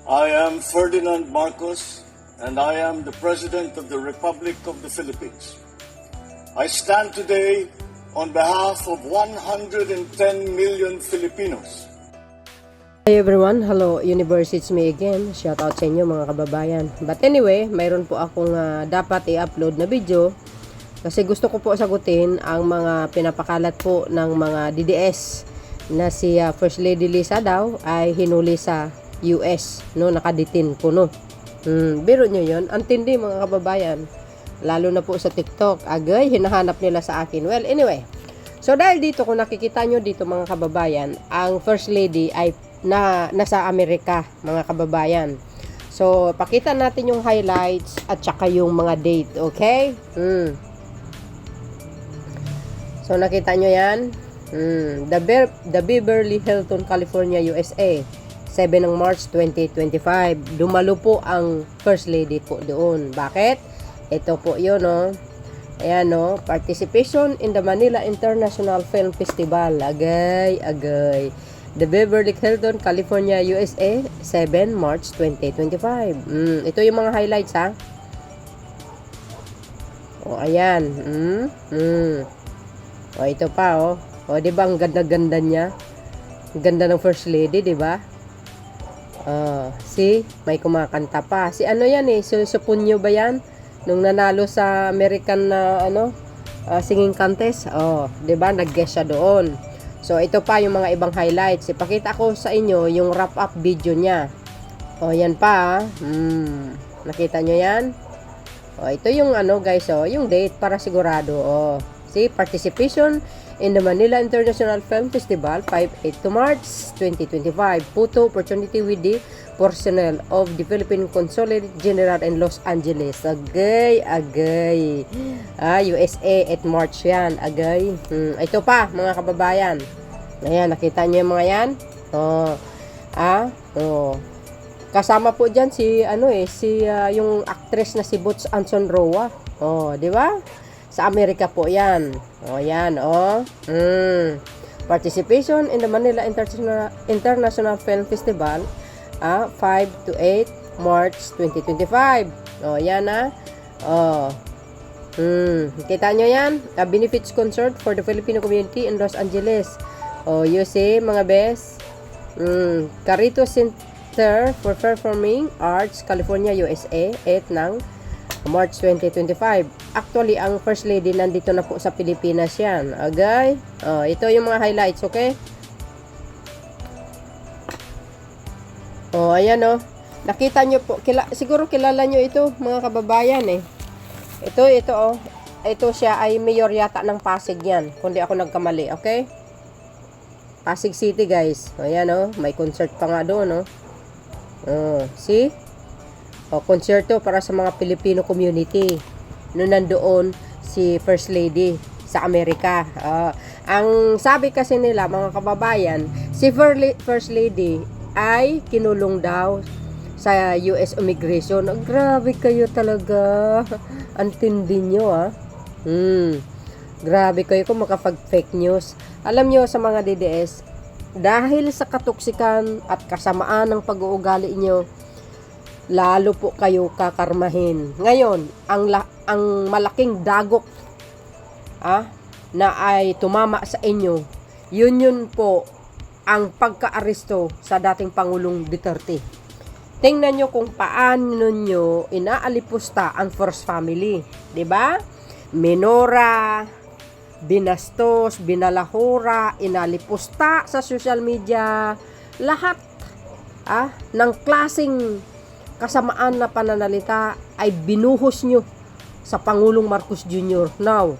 I am Ferdinand Marcos, and I am the President of the Republic of the Philippines. I stand today on behalf of 110 million Filipinos. Hi everyone, hello Universe, it's me again. Shout out sa inyo mga kababayan. But anyway, mayroon po akong dapat i-upload na video kasi gusto ko po sagutin ang mga pinapakalat po ng mga DDS na si First Lady Lisa daw ay hinuli sa US, no, nakadetain po, no. Biro nyo yun, ang tindi mga kababayan, lalo na po sa TikTok, agay, hinahanap nila sa akin. Well, anyway, so dahil dito, kung nakikita nyo dito mga kababayan, ang First Lady ay nasa Amerika mga kababayan. So, pakita natin yung highlights at saka yung mga date, okay? So, nakita nyo yan? The Beverly Hilton, California, USA. 7 ng March 2025. Dumalo po ang First Lady po doon. Bakit? Ito po yun, no? Ayan, no? Participation in the Manila International Film Festival. Agay, agay. The Beverly Hilton, California, USA, 7 March 2025. Ito yung mga highlights, ha? O, ayan. O, ito pa, oh. O, diba, ang ganda-ganda niya? Ang ganda ng First Lady, diba? See, may kumakanta pa. Si ano yan eh, Supunyo ba yan? Nung nanalo sa American na singing contest. Diba? Nag-guest siya doon. So, ito pa yung mga ibang highlights. Ipakita ko sa inyo yung wrap-up video niya. Yan pa. Nakita nyo yan? Ito yung guys, yung date para sigurado. See, participation in the Manila International Film Festival, 5-8 to March 2025. Photo opportunity with the personnel of the Philippine Consulate General in Los Angeles. Agay, agay. USA at March yan. Agay. Ito pa, mga kababayan. Ayan, nakita nyo yung mga yan? Kasama po dyan si, yung actress na si Butch Anson Roa. Di ba? Sa Amerika po yan. Yan, Participation in the Manila International Film Festival, 5 to 8 March 2025. Yan, kita nyo yan? A benefits concert for the Filipino community in Los Angeles. You see, mga best. Carrito Center for Performing Arts, California, USA, 8 ng March 2025. Actually, ang First Lady nandito na po sa Pilipinas yan. Agay. Ito yung mga highlights, okay? Ayan, nakita nyo po. Siguro kilala nyo ito, mga kababayan, eh. Ito, ito siya ay mayor yata ng Pasig yan. Kundi ako nagkamali, okay? Pasig City, guys. Ayan, may concert pa nga doon, see? Konserto para sa mga Filipino community. Noon nandoon si First Lady sa Amerika. Ang sabi kasi nila, mga kababayan, si First Lady ay kinulong daw sa US Immigration. Grabe kayo talaga. Ang tindi nyo, Grabe kayo kung makapag-fake news. Alam nyo sa mga DDS, dahil sa katoksikan at kasamaan ng pag-uugali nyo, lalo po kayo kakarmahin. Ngayon, ang malaking dagok na ay tumama sa inyo, yun po ang pagka-aresto sa dating Pangulong Duterte. Tingnan nyo kung paano nyo inaalipusta ang First Family. 'Di ba? Minora, binastos, binalahura, inalipusta sa social media, lahat ng klaseng kasamaan na pananalita ay binuhos nyo sa Pangulong Marcos Jr. Now,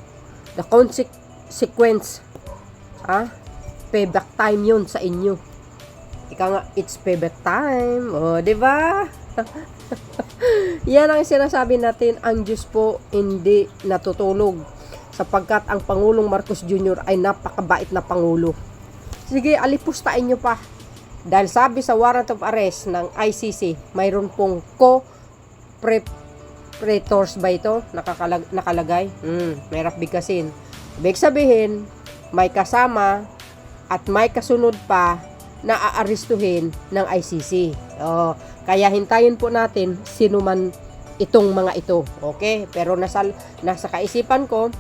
the consequence, payback time yun sa inyo. Ika nga, it's payback time. Diba? Yan ang sinasabi natin, ang Diyos po hindi natutulog sapagkat ang Pangulong Marcos Jr. ay napakabait na Pangulo. Sige, alipustain nyo pa. Dahil sabi sa warrant of arrest ng ICC, mayroon pong co-predators ba ito? Nakalagay? Mahirap bigkasin. Ibig sabihin, may kasama at may kasunod pa na aaristuhin ng ICC. Oh, kaya hintayin po natin sino man itong mga ito. Okay? Pero nasa kaisipan ko,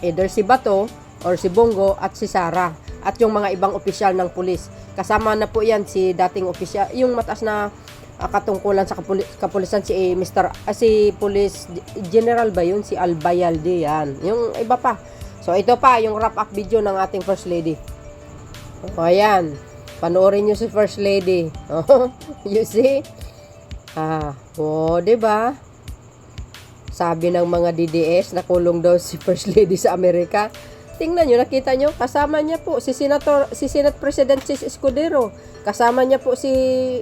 either si Bato or si Bongo at si Sara at yung mga ibang opisyal ng pulis. Kasama na po yan si dating opisyal, yung mataas na katungkulan sa kapulisan si Police General ba yun? Si Albayalde yan. Yung iba pa. So ito pa yung wrap up video ng ating First Lady. O ayan. Panoorin nyo si First Lady. You see? Diba? Sabi ng mga DDS, nakulong daw si First Lady sa Amerika. Tingnan nyo, nakita nyo, kasama niya po si Senate President Cis Escudero. Kasama niya po si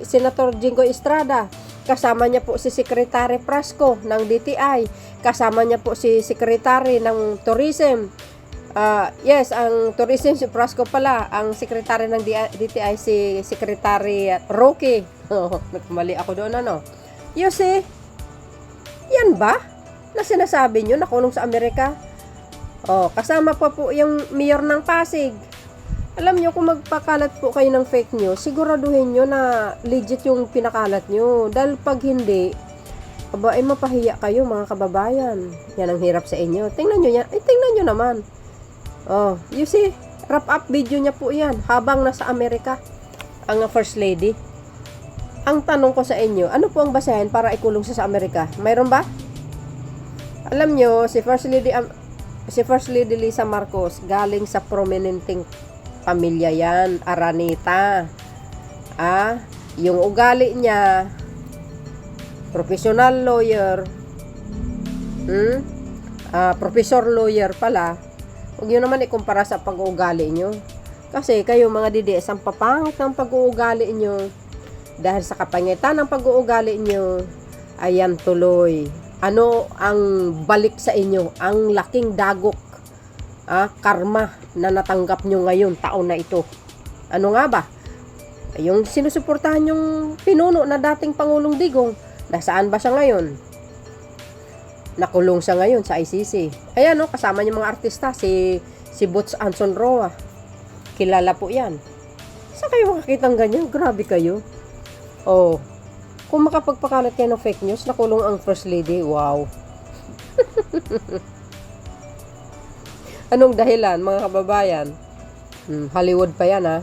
Senator Jinggoy Estrada. Kasama niya po si Secretary Prasco ng DTI. Kasama niya po si Secretary ng Tourism. Yes, ang Tourism si Prasco pala. Ang Secretary ng DTI si Secretary Roque. Nagkamali ako doon, ano? You see? Yan ba? Na sinasabi nyo, nakulong sa Amerika? Kasama pa po yung mayor ng Pasig. Alam nyo, kung magpakalat po kayo ng fake news, siguraduhin nyo na legit yung pinakalat nyo. Dahil pag hindi, mapahiya kayo mga kababayan. Yan ang hirap sa inyo. Tingnan nyo yan. Tingnan nyo naman. You see, wrap up video niya po yan. Habang nasa Amerika, ang First Lady. Ang tanong ko sa inyo, ano po ang basehan para ikulong siya sa Amerika? Mayroon ba? Alam nyo, si First Lady Lisa Marcos, galing sa prominenteng pamilya yan, Araneta. Yung ugali niya, professional lawyer, professor lawyer pala. Huwag nyo naman ikumpara sa pag-uugali nyo. Kasi kayo mga DDS, ang papangit ng pag-uugali nyo. Dahil sa kapangitan ng pag-uugali nyo, ayan tuloy. Ano ang balik sa inyo? Ang laking dagok, karma na natanggap nyo ngayon, taon na ito. Ano nga ba? Yung sinusuportahan yung pinuno na dating Pangulong Digong, nasaan ba siya ngayon? Nakulong siya ngayon sa ICC. Ayan kasama niya mga artista, si Boots Anson Roa. Kilala po yan. Saan kayo makakitang ganyan? Grabe kayo. Kung makapagpakalat kayo ng fake news, nakulong ang First Lady. Wow. Anong dahilan, mga kababayan? Hollywood pa yan,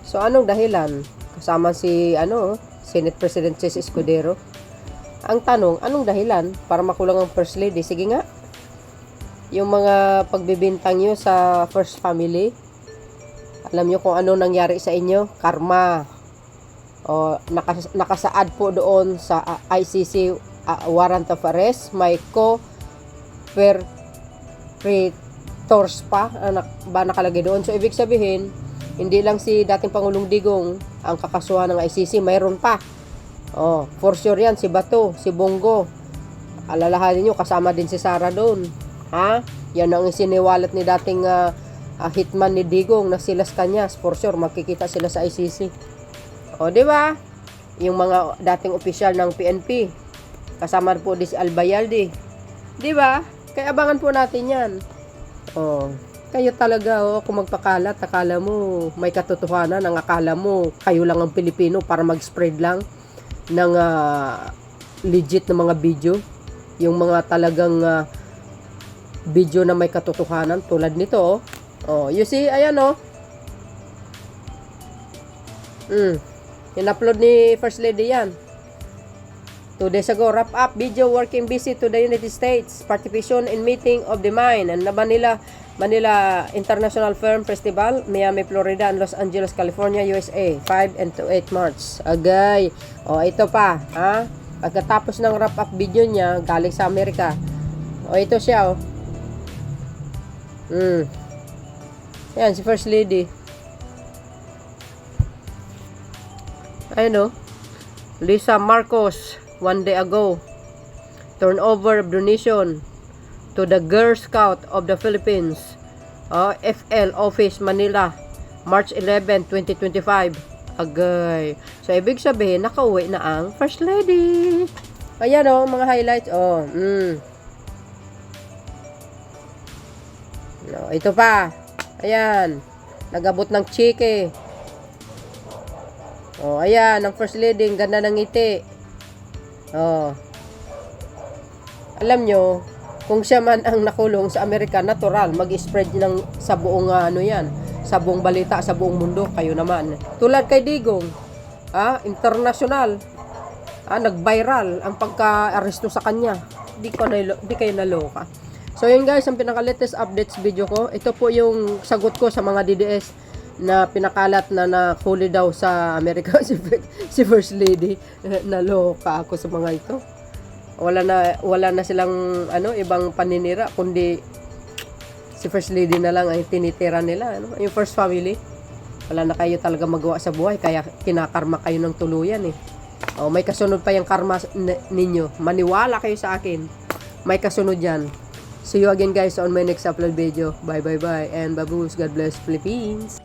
So, anong dahilan? Kasama si, Senate President Cis Escudero. Ang tanong, anong dahilan para makulong ang First Lady? Sige nga. Yung mga pagbibintang nyo sa First Family, alam nyo kung ano nangyari sa inyo? Karma. Nakasaad po doon sa ICC warrant of arrest. May co-perpetrators pa ba nakalagay doon. So, ibig sabihin, hindi lang si dating Pangulong Digong ang kakasuhan ng ICC, mayroon pa. For sure yan, si Bato, si Bongo. Alalahanin nyo, kasama din si Sara doon. Yan ang siniwalat ni dating hitman ni Digong na sila Kanyas. For sure, makikita sila sa ICC. Di ba? Yung mga dating opisyal ng PNP. Kasama po din si Albayalde. Di ba? Kaya abangan po natin yan. Kayo talaga, kung magpakalat, akala mo may katotohanan, ang akala mo kayo lang ang Pilipino para mag-spread lang ng legit na mga video. Yung mga talagang video na may katotohanan tulad nito. You see, ayan in-upload ni First Lady yan 2 days ago. Wrap up video, working busy to the United States, participation in meeting of the mind and Manila International Film Festival, Miami, Florida and Los Angeles, California, USA, 5 and to 8 March. Agay. Ito pa, pagkatapos ng wrap up video niya, galing sa Amerika. Ito siya, Yan, si First Lady. Ayun, Lisa Marcos, 1 day ago, turnover of donation to the Girl Scout of the Philippines, FL Office, Manila, March 11, 2025. Agay. So, ibig sabihin, nakauwi na ang First Lady. Ayan mga highlights. Ito pa. Ayan. Nagabot ng chike. Oh, ayan, ang first lady, ang ganda ng ngiti. Oh. Alam nyo, kung siya man ang nakulong sa Amerika, natural, mag-spread sa buong ano yan, sa buong balita, sa buong mundo, kayo naman. Tulad kay Digong, international, nag-viral ang pagka-aresto sa kanya. Di kayo naloka. So yun guys, ang pinaka-latest updates video ko. Ito po yung sagot ko sa mga DDS na pinakalat na nahuli daw sa Amerika si First Lady. Naloka ako sa mga ito. Wala na silang ibang paninira kundi si First Lady na lang ay tinitira nila, yung first family. Wala na kayo talaga magawa sa buhay, kaya kinakarma kayo ng tuluyan eh. May kasunod pa yung karma ninyo. Maniwala kayo sa akin. May kasunod yan. See you again guys on my next upload video. Bye bye bye and babush. God bless Philippines.